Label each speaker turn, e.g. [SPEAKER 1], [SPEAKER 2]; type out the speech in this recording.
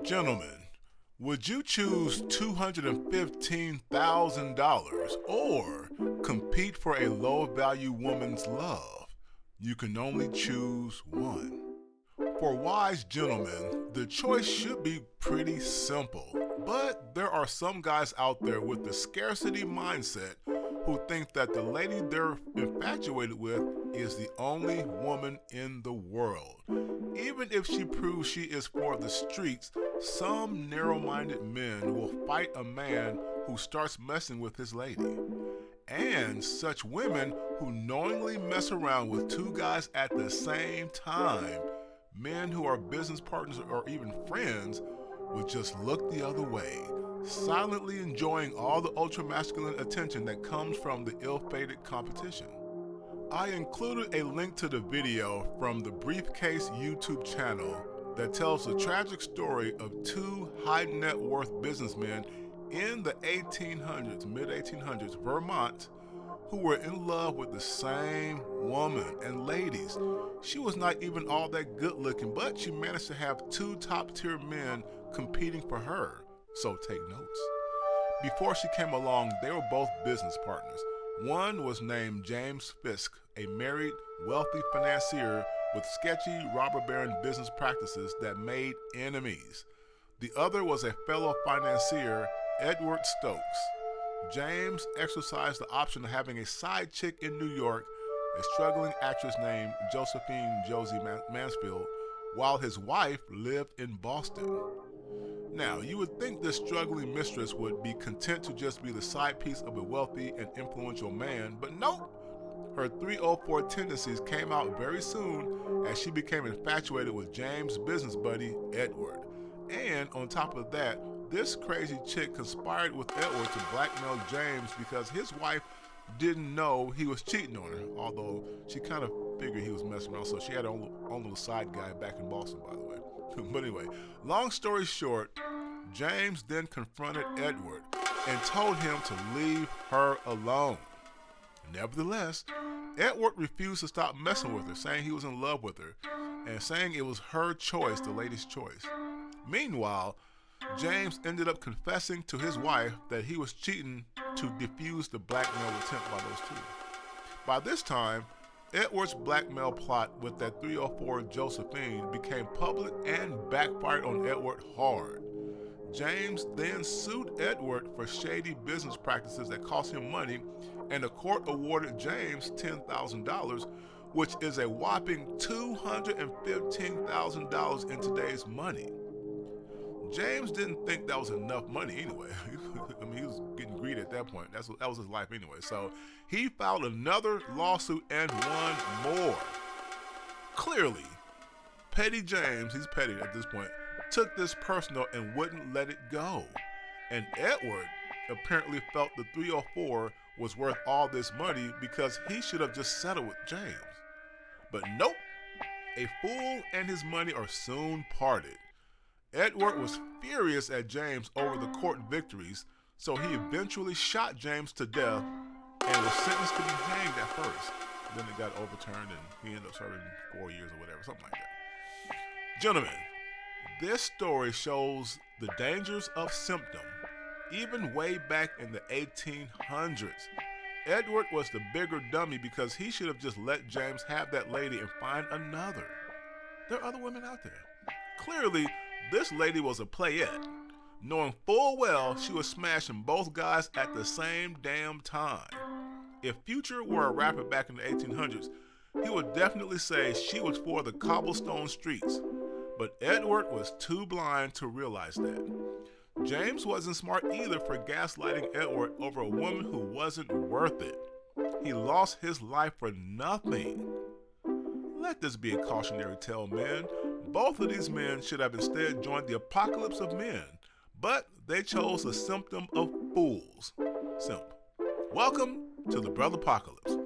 [SPEAKER 1] Gentlemen, would you choose $215,000 or compete for a low-value woman's love? You can only choose one. For wise gentlemen, the choice should be pretty simple, but there are some guys out there with the scarcity mindset who think that the lady they're infatuated with is the only woman in the world. Even if she proves she is for the streets, some narrow-minded men will fight a man who starts messing with his lady. And such women who knowingly mess around with two guys at the same time, men who are business partners or even friends, will just look the other way, silently enjoying all the ultra-masculine attention that comes from the ill-fated competition. I included a link to the video from the Briefcase YouTube channel that tells the tragic story of two high-net-worth businessmen in the mid-1800s, Vermont, who were in love with the same woman. And ladies, she was not even all that good looking, but she managed to have two top-tier men competing for her. So take notes. Before she came along, they were both business partners. One was named James Fisk, a married, wealthy financier with sketchy robber baron business practices that made enemies. The other was a fellow financier, Edward Stokes. James exercised the option of having a side chick in New York, a struggling actress named Josephine Mansfield, while his wife lived in Boston. Now, you would think this struggling mistress would be content to just be the side piece of a wealthy and influential man, but nope. Her 304 tendencies came out very soon as she became infatuated with James' business buddy, Edward. And on top of that, this crazy chick conspired with Edward to blackmail James because his wife didn't know he was cheating on her, although she kind of figured he was messing around, so she had her own little side guy back in Boston, by the way. But anyway, long story short, James then confronted Edward and told him to leave her alone. Nevertheless, Edward refused to stop messing with her, saying he was in love with her and saying it was her choice, the lady's choice. Meanwhile, James ended up confessing to his wife that he was cheating to defuse the blackmail attempt by those two. By this time, Edward's blackmail plot with that 304 Josephine became public and backfired on Edward hard. James then sued Edward for shady business practices that cost him money, and the court awarded James $10,000, which is a whopping $215,000 in today's money. James didn't think that was enough money anyway. I mean, he was getting greedy at that point. That was his life anyway. So he filed another lawsuit and won more. Clearly, petty James, he's petty at this point, took this personal and wouldn't let it go. And Edward apparently felt the 304 was worth all this money because he should have just settled with James. But nope, a fool and his money are soon parted. Edward was furious at James over the court victories, so he eventually shot James to death and was sentenced to be hanged at first. Then it got overturned and he ended up serving 4 years or whatever, something like that. Gentlemen, this story shows the dangers of symptom. Even way back in the 1800s, Edward was the bigger dummy because he should have just let James have that lady and find another. There are other women out there. Clearly, this lady was a playette, knowing full well she was smashing both guys at the same damn time. If Future were a rapper back in the 1800s, he would definitely say she was for the cobblestone streets. But Edward was too blind to realize that. James wasn't smart either for gaslighting Edward over a woman who wasn't worth it. He lost his life for nothing. Let this be a cautionary tale, men. Both of these men should have instead joined the apocalypse of men, but they chose the symptom of fools. Simp. Welcome to the Brother Apocalypse.